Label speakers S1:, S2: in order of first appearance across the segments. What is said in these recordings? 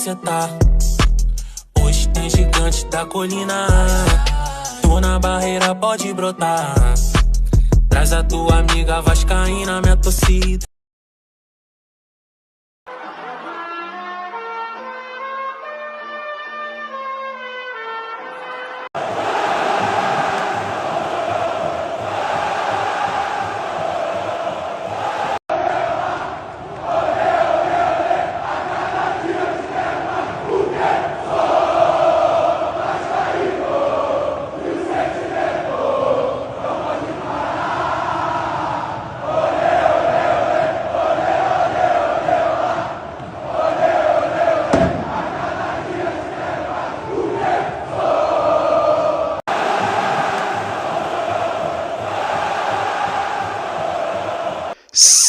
S1: cê tá. Hoje tem gigante da colina. Tô na barreira, pode brotar. Traz a tua amiga vascaína, minha torcida.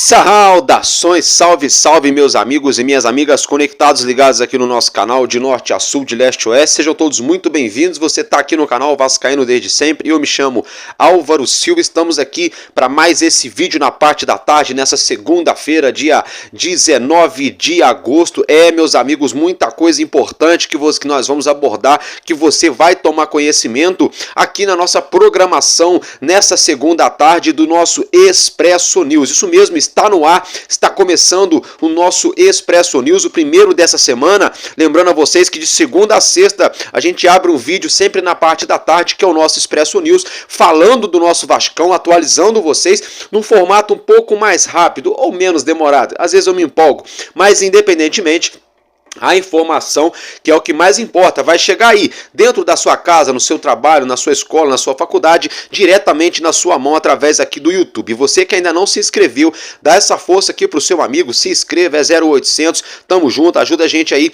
S2: Saudações, salve, salve meus amigos e minhas amigas conectados, ligados aqui no nosso canal de norte a sul, de leste a oeste. Sejam todos muito bem-vindos. Você está aqui no canal Vascaíno desde sempre. Eu me chamo Álvaro Silva. Estamos aqui para mais esse vídeo na parte da tarde, nessa segunda-feira, dia 19 de agosto. Meus amigos, muita coisa importante que nós vamos abordar, que você vai tomar conhecimento aqui na nossa programação nessa segunda tarde do nosso Expresso News. Isso mesmo, está no ar, está começando o nosso Expresso News, o primeiro dessa semana. Lembrando a vocês que de segunda a sexta a gente abre um vídeo sempre na parte da tarde, que é o nosso Expresso News, falando do nosso Vascão, atualizando vocês num formato um pouco mais rápido ou menos demorado. Às vezes eu me empolgo, mas independentemente, a informação, que é o que mais importa, vai chegar aí, dentro da sua casa, no seu trabalho, na sua escola, na sua faculdade, diretamente na sua mão, através aqui do YouTube. E você que ainda não se inscreveu, dá essa força aqui pro seu amigo, se inscreva, é 0800, tamo junto, ajuda a gente aí,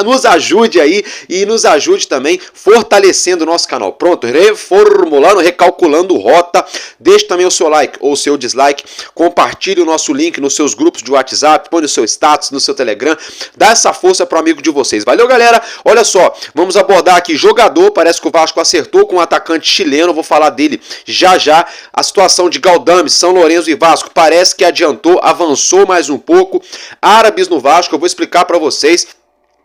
S2: nos ajude aí e nos ajude também fortalecendo o nosso canal. Pronto, reformulando, recalculando rota, deixe também o seu like ou o seu dislike, compartilhe o nosso link nos seus grupos de WhatsApp, põe no seu status, no seu Telegram, dá essa força para o amigo de vocês. Valeu, galera? Olha só, vamos abordar aqui jogador. Parece que o Vasco acertou com um atacante chileno, vou falar dele já já. A situação de Galdame, São Lourenço e Vasco parece que adiantou, avançou mais um pouco. Árabes no Vasco, eu vou explicar para vocês.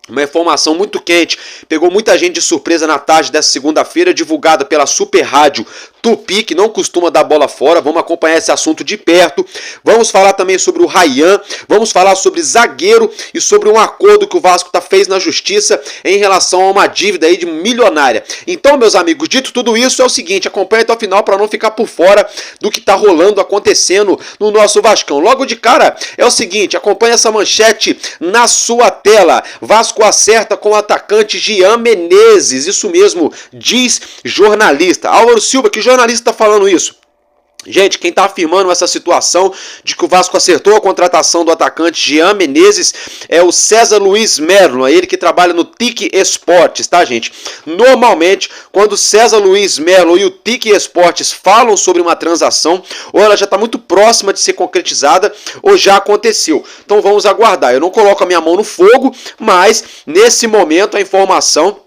S2: Uma informação muito quente, pegou muita gente de surpresa na tarde dessa segunda-feira, divulgada pela Super Rádio Tupi, que não costuma dar bola fora. Vamos acompanhar esse assunto de perto. Vamos falar também sobre o Ryan, vamos falar sobre zagueiro e sobre um acordo que o Vasco fez na justiça em relação a uma dívida aí de milionária. Então, meus amigos, dito tudo isso, é o seguinte, acompanhe até o final para não ficar por fora do que está rolando, acontecendo no nosso Vascão. Logo de cara, é o seguinte, acompanhe essa manchete na sua tela. Vasco acerta com o atacante Jean Menezes, isso mesmo, diz jornalista. Álvaro Silva, que jornalista está falando isso? Gente, quem está afirmando essa situação de que o Vasco acertou a contratação do atacante Jean Menezes é o César Luiz Merlo, é ele que trabalha no TIC Esportes, tá, gente? Normalmente, quando o César Luiz Merlo e o TIC Esportes falam sobre uma transação, ou ela já está muito próxima de ser concretizada, ou já aconteceu. Então vamos aguardar. Eu não coloco a minha mão no fogo, mas nesse momento a informação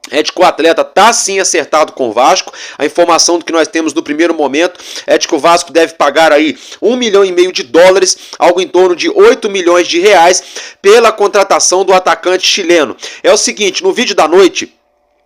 S2: é de que o atleta está sim acertado com o Vasco. A informação que nós temos no primeiro momento é de que o Vasco deve pagar aí $1,5 milhão, algo em torno de 8 milhões de reais, pela contratação do atacante chileno. É o seguinte, no vídeo da noite,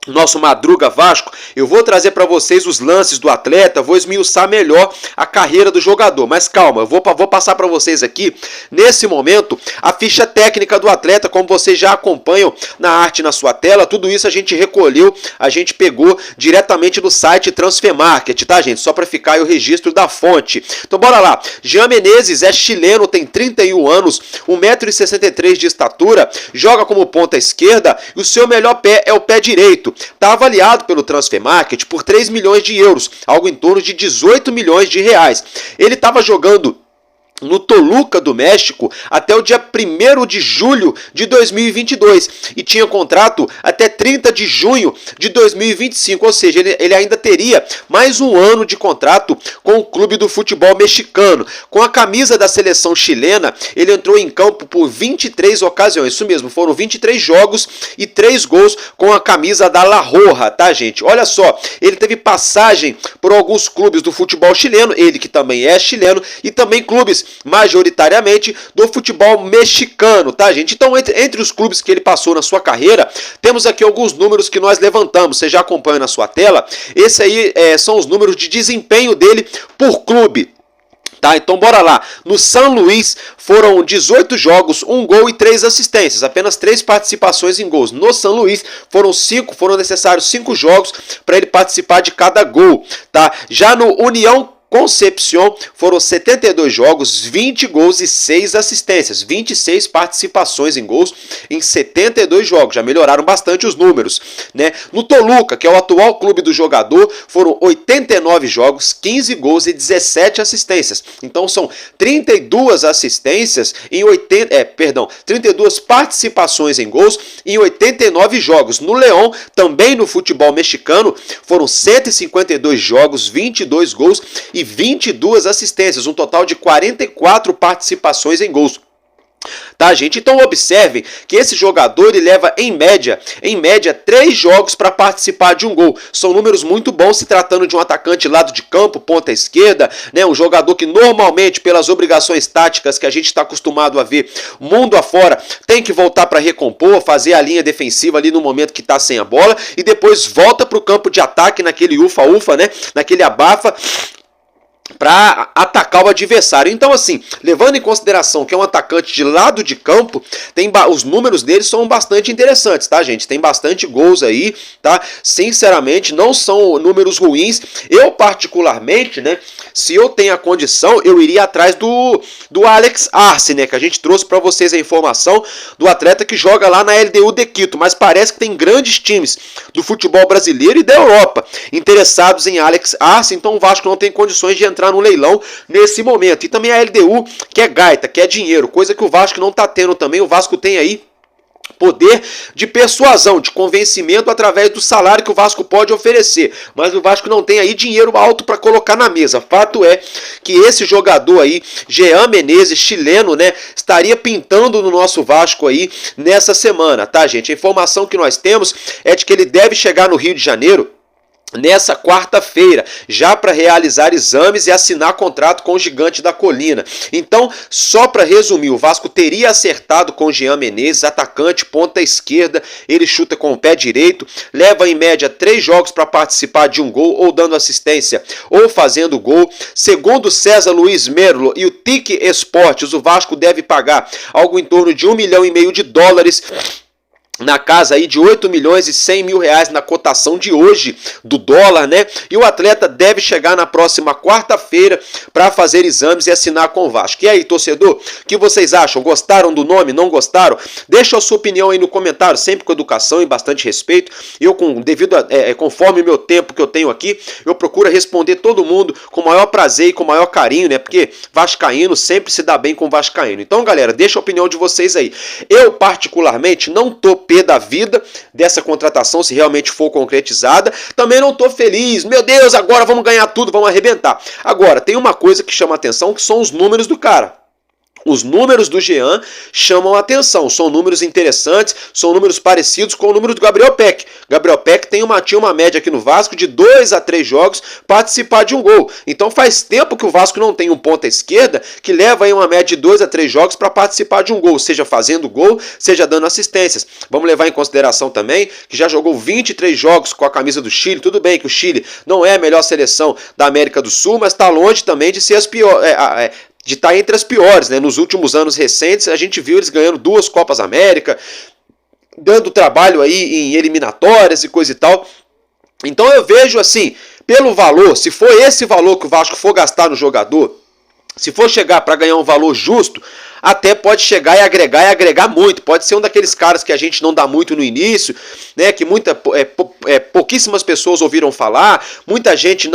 S2: nosso Madruga Vasco, eu vou trazer para vocês os lances do atleta, vou esmiuçar melhor a carreira do jogador, mas calma, eu vou passar para vocês aqui, nesse momento, a ficha técnica do atleta, como vocês já acompanham na arte na sua tela. Tudo isso a gente recolheu, a gente pegou diretamente do site Transfer Market, tá, gente? Só para ficar aí o registro da fonte. Então bora lá. Jean Menezes é chileno, tem 31 anos, 1,63 m de estatura, joga como ponta esquerda e o seu melhor pé é o pé direito. Está avaliado pelo Transfer Market por 3 milhões de euros, algo em torno de 18 milhões de reais. Ele estava jogando no Toluca do México até o dia 1º de julho de 2022 e tinha contrato até 30 de junho de 2025, ou seja, ele ainda teria mais um ano de contrato com o clube do futebol mexicano. Com a camisa da seleção chilena, ele entrou em campo por 23 ocasiões, isso mesmo, foram 23 jogos e 3 gols com a camisa da La Roja, tá, gente? Olha só, ele teve passagem por alguns clubes do futebol chileno, ele que também é chileno, e também clubes majoritariamente do futebol mexicano, tá, gente? Então, entre os clubes que ele passou na sua carreira, temos aqui alguns números que nós levantamos. Você já acompanha na sua tela. Esse aí são os números de desempenho dele por clube. Tá, então bora lá. No San Luis foram 18 jogos, 1 gol e 3 assistências, apenas 3 participações em gols. No San Luis foram necessários 5 jogos para ele participar de cada gol, tá? Já no União Concepción foram 72 jogos, 20 gols e 6 assistências, 26 participações em gols em 72 jogos, já melhoraram bastante os números, né? No Toluca, que é o atual clube do jogador, foram 89 jogos, 15 gols e 17 assistências. Então são 32 assistências em 32 participações em gols em 89 jogos. No León, também no futebol mexicano, foram 152 jogos, 22 gols e 22 assistências, um total de 44 participações em gols. Tá, gente? Então observem que esse jogador ele leva em média 3 jogos para participar de um gol. São números muito bons se tratando de um atacante lado de campo, ponta esquerda, né? Um jogador que normalmente, pelas obrigações táticas que a gente está acostumado a ver mundo afora, tem que voltar para recompor, fazer a linha defensiva ali no momento que está sem a bola e depois volta para o campo de ataque naquele ufa-ufa, né? Naquele abafa, para atacar o adversário. Então, assim, levando em consideração que é um atacante de lado de campo, os números dele são bastante interessantes, tá, gente? Tem bastante gols aí, tá? Sinceramente, não são números ruins. Eu, particularmente, né, se eu tenho a condição, eu iria atrás do Alex Arce, né, que a gente trouxe para vocês a informação do atleta que joga lá na LDU de Quito, mas parece que tem grandes times do futebol brasileiro e da Europa interessados em Alex Arce, então o Vasco não tem condições de entrar no leilão nesse momento. E também a LDU, que é gaita, que é dinheiro, coisa que o Vasco não está tendo também. O Vasco tem aí poder de persuasão, de convencimento através do salário que o Vasco pode oferecer, mas o Vasco não tem aí dinheiro alto para colocar na mesa. Fato é que esse jogador aí, Jean Menezes, chileno, né, estaria pintando no nosso Vasco aí nessa semana, tá, gente? A informação que nós temos é de que ele deve chegar no Rio de Janeiro nessa quarta-feira, já para realizar exames e assinar contrato com o Gigante da Colina. Então, só para resumir, o Vasco teria acertado com o Jean Menezes, atacante, ponta esquerda, ele chuta com o pé direito, leva em média 3 jogos para participar de um gol, ou dando assistência, ou fazendo gol. Segundo César Luiz Merlo e o TIC Esportes, o Vasco deve pagar algo em torno de $1,5 milhão na casa aí de 8 milhões e 100 mil reais na cotação de hoje do dólar, né? E o atleta deve chegar na próxima quarta-feira para fazer exames e assinar com o Vasco. E aí, torcedor, o que vocês acham? Gostaram do nome? Não gostaram? Deixa a sua opinião aí no comentário, sempre com educação e bastante respeito. Eu, conforme o meu tempo que eu tenho aqui, eu procuro responder todo mundo com o maior prazer e com o maior carinho, né? Porque vascaíno sempre se dá bem com vascaíno. Então, galera, deixa a opinião de vocês aí. Eu, particularmente, não tô pé da vida dessa contratação, se realmente for concretizada. Também não tô feliz, meu Deus, agora vamos ganhar tudo, vamos arrebentar. Agora, tem uma coisa que chama atenção, que são os números do cara. Os números do Jean chamam a atenção, são números interessantes, são números parecidos com o número do Gabriel Peck. Gabriel Peck tinha uma média aqui no Vasco de 2 a 3 jogos participar de um gol. Então faz tempo que o Vasco não tem um ponta esquerda que leva aí uma média de 2 a 3 jogos para participar de um gol, seja fazendo gol, seja dando assistências. Vamos levar em consideração também que já jogou 23 jogos com a camisa do Chile. Tudo bem que o Chile não é a melhor seleção da América do Sul, mas está longe também de ser de estar entre as piores, né? Nos últimos anos recentes, a gente viu eles ganhando 2 Copas América, dando trabalho aí em eliminatórias e coisa e tal. Então eu vejo assim, pelo valor, se for esse valor que o Vasco for gastar no jogador, se for chegar para ganhar um valor justo, até pode chegar e agregar muito. Pode ser um daqueles caras que a gente não dá muito no início, né? Que pouquíssimas pessoas ouviram falar, muita gente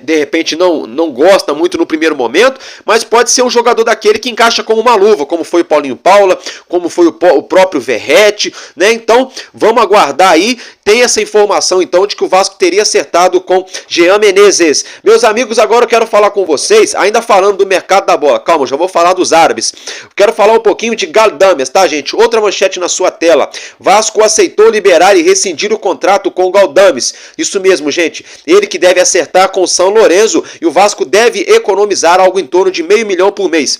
S2: de repente não gosta muito no primeiro momento, mas pode ser um jogador daquele que encaixa como uma luva, como foi o Paulinho Paula, como foi o próprio Verratti, né? Então vamos aguardar aí. tem essa informação então de que o Vasco teria acertado com Jean Menezes. Meus amigos, agora eu quero falar com vocês, ainda falando do mercado da bola, calma, já vou falar dos árabes. Quero falar um pouquinho de Galdames, tá, gente? Outra manchete na sua tela. Vasco aceitou liberar e rescindir o contrato com o Galdames. Isso mesmo, gente. Ele que deve acertar com o São Lourenço e o Vasco deve economizar algo em torno de R$500 mil por mês.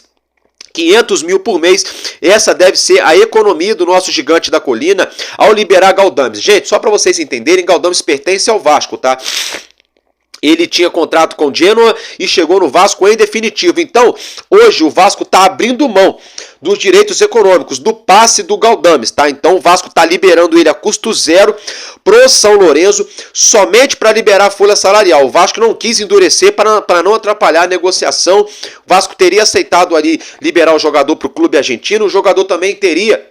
S2: 500 mil por mês, essa deve ser a economia do nosso gigante da colina ao liberar Galdames. Gente, só para vocês entenderem, Galdames pertence ao Vasco, tá? Ele tinha contrato com o Genoa e chegou no Vasco em definitivo. Então, hoje o Vasco está abrindo mão dos direitos econômicos, do passe do Galdames, tá? Então o Vasco está liberando ele a custo zero pro São Lourenço, somente para liberar a folha salarial. O Vasco não quis endurecer para não atrapalhar a negociação. O Vasco teria aceitado ali liberar o jogador para o clube argentino. O jogador também teria,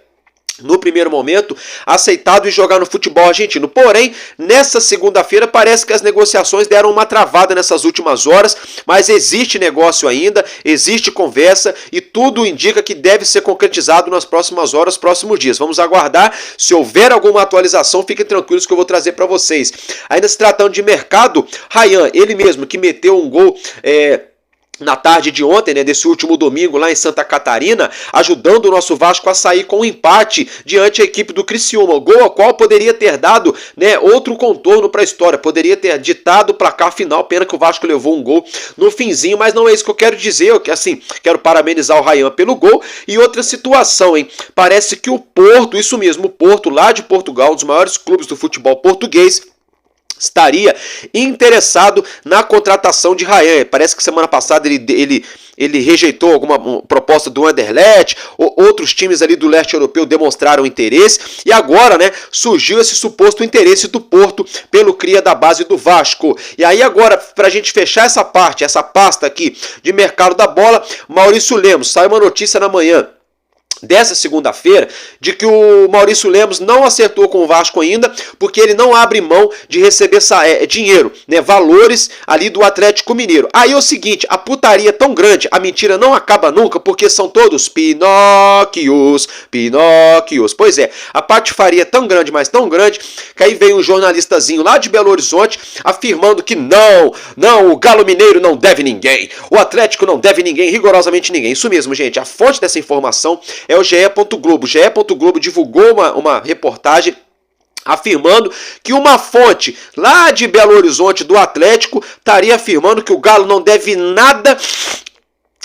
S2: no primeiro momento, aceitado e jogar no futebol argentino. Porém, nessa segunda-feira parece que as negociações deram uma travada nessas últimas horas, mas existe negócio ainda, existe conversa e tudo indica que deve ser concretizado nas próximas horas, próximos dias. Vamos aguardar. Se houver alguma atualização, fiquem tranquilos que eu vou trazer para vocês. Ainda se tratando de mercado, Ryan, ele mesmo que meteu um gol na tarde de ontem, né, desse último domingo lá em Santa Catarina, ajudando o nosso Vasco a sair com um empate diante da equipe do Criciúma, gol ao qual poderia ter dado, né, outro contorno para a história, poderia ter ditado o placar final, pena que o Vasco levou um gol no finzinho, mas não é isso que eu quero dizer, quero parabenizar o Ryan pelo gol. E outra situação, hein, parece que o Porto, isso mesmo, o Porto lá de Portugal, um dos maiores clubes do futebol português, estaria interessado na contratação de Ryan. Parece que semana passada ele rejeitou alguma proposta do Anderlecht, outros times ali do leste europeu demonstraram interesse, e agora, né, surgiu esse suposto interesse do Porto pelo cria da base do Vasco. E aí agora, pra gente fechar essa pasta aqui de mercado da bola, Maurício Lemos, sai uma notícia na manhã dessa segunda-feira, de que o Maurício Lemos não acertou com o Vasco ainda, porque ele não abre mão de receber dinheiro, né, valores ali do Atlético Mineiro. Aí é o seguinte, a putaria é tão grande, a mentira não acaba nunca, porque são todos Pinóquios. Pois é, a patifaria é tão grande, mas tão grande, que aí veio um jornalistazinho lá de Belo Horizonte afirmando que não, o Galo Mineiro não deve ninguém, o Atlético não deve ninguém, rigorosamente ninguém. Isso mesmo, gente, a fonte dessa informação é o GE. Globo. O GE. Globo divulgou uma reportagem afirmando que uma fonte lá de Belo Horizonte do Atlético estaria afirmando que o Galo não deve nada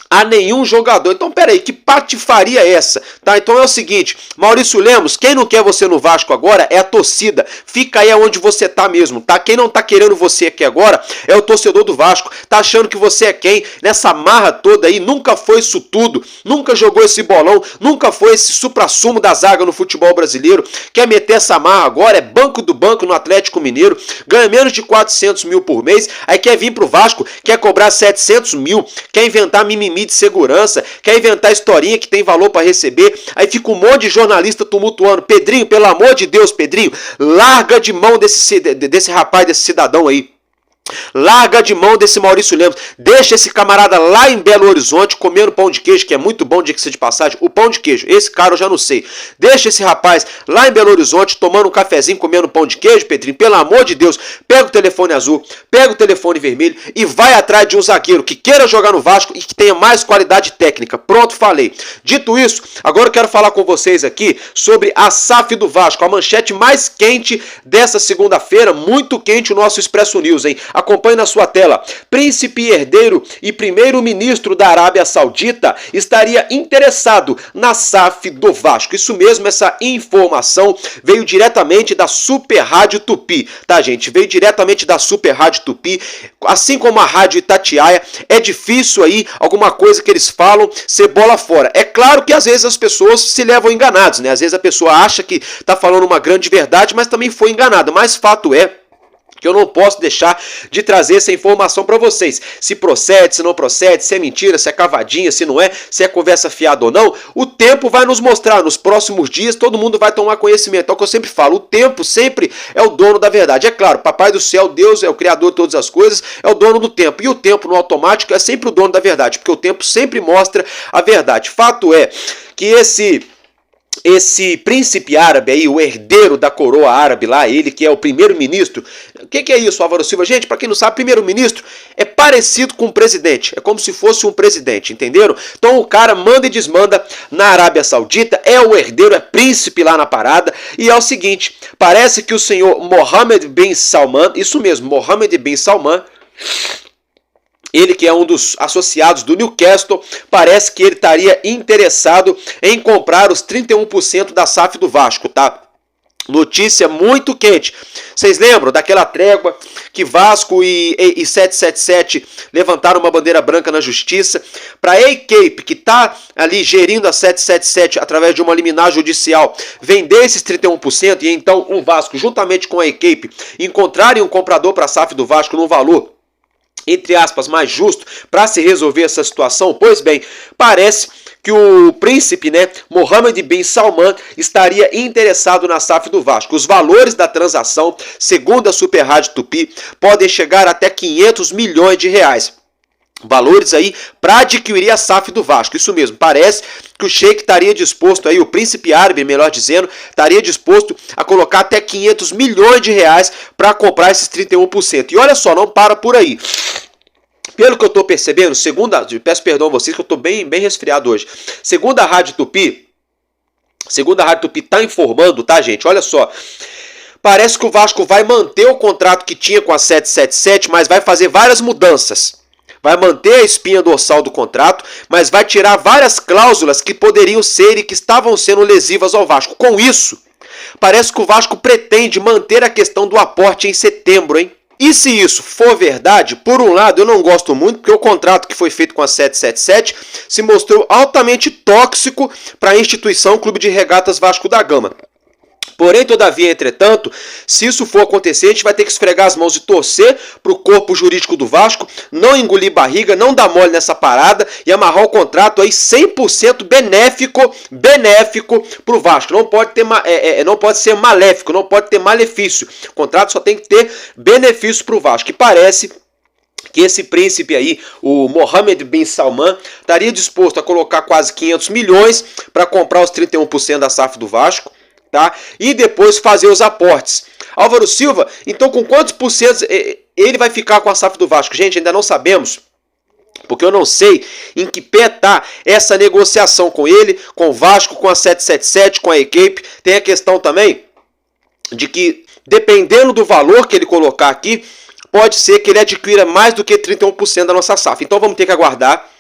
S2: a nenhum jogador. Então, peraí, que patifaria é essa? Tá? Então é o seguinte, Maurício Lemos, quem não quer você no Vasco agora é a torcida. Fica aí onde você tá mesmo, tá? Quem não tá querendo você aqui agora é o torcedor do Vasco. Tá achando que você é quem? Nessa marra toda aí, nunca foi isso tudo, nunca jogou esse bolão, nunca foi esse suprassumo da zaga no futebol brasileiro. Quer meter essa marra agora? É banco do banco no Atlético Mineiro, ganha menos de 400 mil por mês, aí quer vir pro Vasco, quer cobrar 700 mil, quer inventar mimimi de segurança, quer inventar historinha que tem valor para receber, aí fica um monte de jornalista tumultuando. Pedrinho, pelo amor de Deus, Pedrinho, larga de mão desse rapaz, desse cidadão aí. Larga de mão desse Maurício Lemos, deixa esse camarada lá em Belo Horizonte comendo pão de queijo, que é muito bom, diga-se de passagem, o pão de queijo, esse cara eu já não sei, deixa esse rapaz lá em Belo Horizonte tomando um cafezinho, comendo pão de queijo. Pedrinho, pelo amor de Deus, pega o telefone azul, pega o telefone vermelho e vai atrás de um zagueiro que queira jogar no Vasco e que tenha mais qualidade técnica. Pronto, falei. Dito isso, agora eu quero falar com vocês aqui sobre a SAF do Vasco, a manchete mais quente dessa segunda-feira, muito quente o nosso Expresso News, hein? Acompanhe na sua tela. Príncipe herdeiro e primeiro-ministro da Arábia Saudita estaria interessado na SAF do Vasco. Isso mesmo, essa informação veio diretamente da Super Rádio Tupi, tá, gente? Veio diretamente da Super Rádio Tupi, assim como a Rádio Itatiaia. É difícil aí alguma coisa que eles falam ser bola fora. É claro que às vezes as pessoas se levam enganados, né? Às vezes a pessoa acha que tá falando uma grande verdade, mas também foi enganada. Mas fato é que eu não posso deixar de trazer essa informação para vocês. Se procede, se não procede, se é mentira, se é cavadinha, se não é, se é conversa fiada ou não, o tempo vai nos mostrar. Nos próximos dias todo mundo vai tomar conhecimento. É o que eu sempre falo, o tempo sempre é o dono da verdade. É claro, Papai do Céu, Deus é o Criador de todas as coisas, é o dono do tempo. E o tempo no automático é sempre o dono da verdade, porque o tempo sempre mostra a verdade. Fato é que esse esse príncipe árabe aí, o herdeiro da coroa árabe lá, ele que é o primeiro-ministro. O que é isso, Álvaro Silva? Gente, para quem não sabe, primeiro-ministro é parecido com um presidente. É como se fosse um presidente, entenderam? Então o cara manda e desmanda na Arábia Saudita, é o herdeiro, é príncipe lá na parada. E é o seguinte, parece que o senhor Mohammed bin Salman, isso mesmo, Mohammed bin Salman, ele que é um dos associados do Newcastle, parece que ele estaria interessado em comprar os 31% da SAF do Vasco, tá? Notícia muito quente. Vocês lembram daquela trégua que Vasco e 777 levantaram uma bandeira branca na justiça para a A-Cape, que está ali gerindo a 777 através de uma liminar judicial, vender esses 31% e então o Vasco, juntamente com a A-Cape, encontrarem um comprador para a SAF do Vasco no valor, entre aspas, mais justo para se resolver essa situação? Pois bem, parece que o príncipe, Mohammed bin Salman, estaria interessado na SAF do Vasco. Os valores da transação, segundo a Super Rádio Tupi, podem chegar até 500 milhões de reais. Valores aí para adquirir a SAF do Vasco. Isso mesmo, parece que o Sheik estaria disposto, aí, o príncipe árabe, melhor dizendo, estaria disposto a colocar até 500 milhões de reais para comprar esses 31%. E olha só, não para por aí. Pelo que eu estou percebendo, peço perdão a vocês que eu estou bem resfriado hoje. Segundo a Rádio Tupi está informando, tá, gente? Olha só. Parece que o Vasco vai manter o contrato que tinha com a 777, mas vai fazer várias mudanças. Vai manter a espinha dorsal do contrato, mas vai tirar várias cláusulas que poderiam ser e que estavam sendo lesivas ao Vasco. Com isso, parece que o Vasco pretende manter a questão do aporte em setembro, hein? E se isso for verdade, por um lado eu não gosto muito, porque o contrato que foi feito com a 777 se mostrou altamente tóxico para a instituição Clube de Regatas Vasco da Gama. Porém, todavia, entretanto, se isso for acontecer, a gente vai ter que esfregar as mãos e torcer para o corpo jurídico do Vasco não engolir barriga, não dar mole nessa parada e amarrar o contrato aí 100% benéfico para o Vasco. Não pode ser maléfico, não pode ter malefício. O contrato só tem que ter benefício para o Vasco. E parece que esse príncipe aí, o Mohammed bin Salman, estaria disposto a colocar quase 500 milhões para comprar os 31% da SAF do Vasco. Tá? E depois fazer os aportes. Álvaro Silva, então com quantos por cento ele vai ficar com a SAF do Vasco? Gente, ainda não sabemos, porque eu não sei em que pé está essa negociação com ele, com o Vasco, com a 777, com a equipe. Tem a questão também de que, dependendo do valor que ele colocar aqui, pode ser que ele adquira mais do que 31% da nossa SAF. Então vamos ter que aguardar.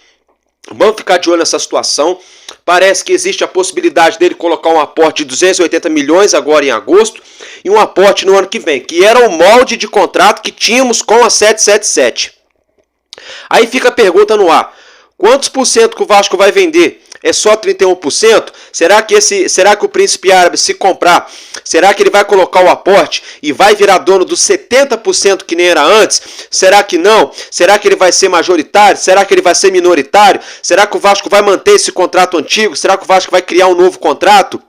S2: Vamos ficar de olho nessa situação. Parece que existe a possibilidade dele colocar um aporte de 280 milhões agora em agosto e um aporte no ano que vem, que era o molde de contrato que tínhamos com a 777. Aí fica a pergunta no ar. Quantos por cento que o Vasco vai vender? É só 31%? Será que o príncipe árabe, se comprar, será que ele vai colocar o aporte e vai virar dono dos 70% que nem era antes? Será que não? Será que ele vai ser majoritário? Será que ele vai ser minoritário? Será que o Vasco vai manter esse contrato antigo? Será que o Vasco vai criar um novo contrato?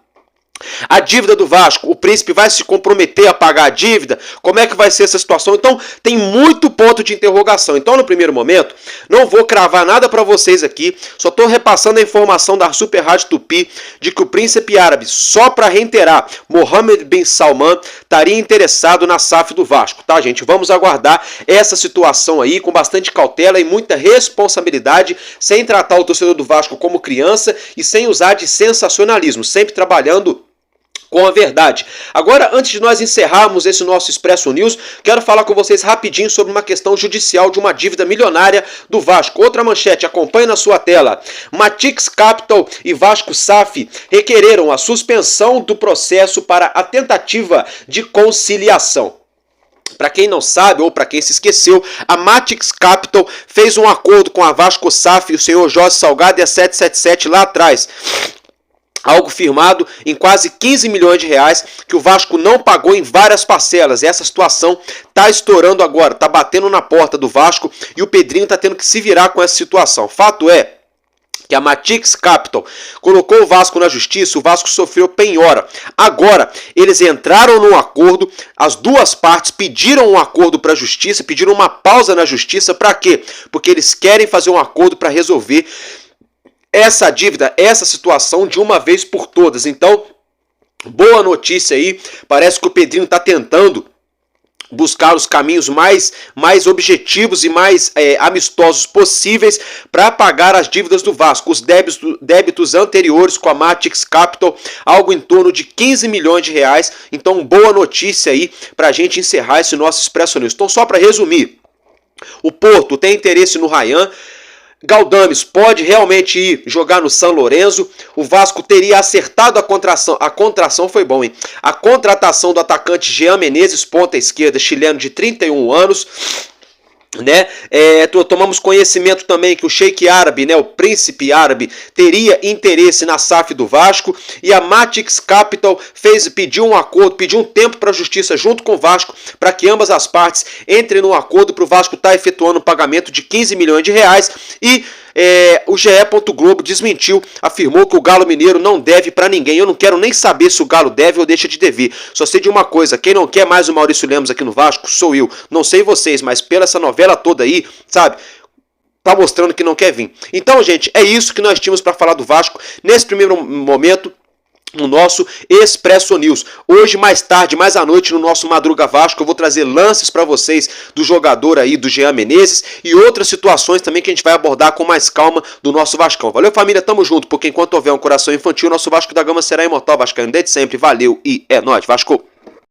S2: A dívida do Vasco, o príncipe vai se comprometer a pagar a dívida? Como é que vai ser essa situação? Então tem muito ponto de interrogação. Então no primeiro momento não vou cravar nada para vocês aqui, só estou repassando a informação da Super Rádio Tupi de que o príncipe árabe, só para reiterar, Mohammed bin Salman estaria interessado na SAF do Vasco, tá, gente? Vamos aguardar essa situação aí com bastante cautela e muita responsabilidade, sem tratar o torcedor do Vasco como criança e sem usar de sensacionalismo, sempre trabalhando com a verdade. Agora, antes de nós encerrarmos esse nosso Expresso News, quero falar com vocês rapidinho sobre uma questão judicial de uma dívida milionária do Vasco. Outra manchete, acompanhe na sua tela. Matix Capital e Vasco SAF requereram a suspensão do processo para a tentativa de conciliação. Para quem não sabe ou para quem se esqueceu, a Matix Capital fez um acordo com a Vasco SAF e o senhor Jorge Salgado e a 777 lá atrás. Algo firmado em quase 15 milhões de reais que o Vasco não pagou em várias parcelas. E essa situação está estourando agora, está batendo na porta do Vasco e o Pedrinho está tendo que se virar com essa situação. Fato é que a Matix Capital colocou o Vasco na justiça, o Vasco sofreu penhora. Agora, eles entraram num acordo, as duas partes pediram um acordo para a justiça, pediram uma pausa na justiça, para quê? Porque eles querem fazer um acordo para resolver essa dívida, essa situação de uma vez por todas. Então, boa notícia aí, parece que o Pedrinho está tentando buscar os caminhos mais objetivos e mais amistosos possíveis para pagar as dívidas do Vasco, os débitos anteriores com a Matix Capital, algo em torno de 15 milhões de reais. Então, boa notícia aí para a gente encerrar esse nosso Expresso News. Então, só para resumir, o Porto tem interesse no Ryan, Galdames pode realmente ir jogar no São Lourenço. O Vasco teria acertado a contratação foi bom, hein? A contratação do atacante Jean Menezes, ponta esquerda, chileno de 31 anos. Né? Tomamos conhecimento também que o Sheik Árabe, né, o príncipe árabe, teria interesse na SAF do Vasco, e a Matix Capital pediu um acordo, pediu um tempo para a justiça junto com o Vasco para que ambas as partes entrem num acordo para o Vasco estar efetuando um pagamento de 15 milhões de reais. E o GE. Globo desmentiu, afirmou que o Galo Mineiro não deve para ninguém. Eu não quero nem saber se o Galo deve ou deixa de dever. Só sei de uma coisa: quem não quer mais o Maurício Lemos aqui no Vasco sou eu. Não sei vocês, mas pela essa novela toda aí, sabe, tá mostrando que não quer vir. Então, gente, é isso que nós tínhamos para falar do Vasco nesse primeiro momento no nosso Expresso News. Hoje, mais tarde, mais à noite, no nosso Madruga Vasco, eu vou trazer lances para vocês do jogador aí, do Jean Menezes, e outras situações também que a gente vai abordar com mais calma do nosso Vascão. Valeu, família, tamo junto, porque enquanto houver um coração infantil, nosso Vasco da Gama será imortal. Vascaíno desde sempre, valeu e é nóis, Vasco!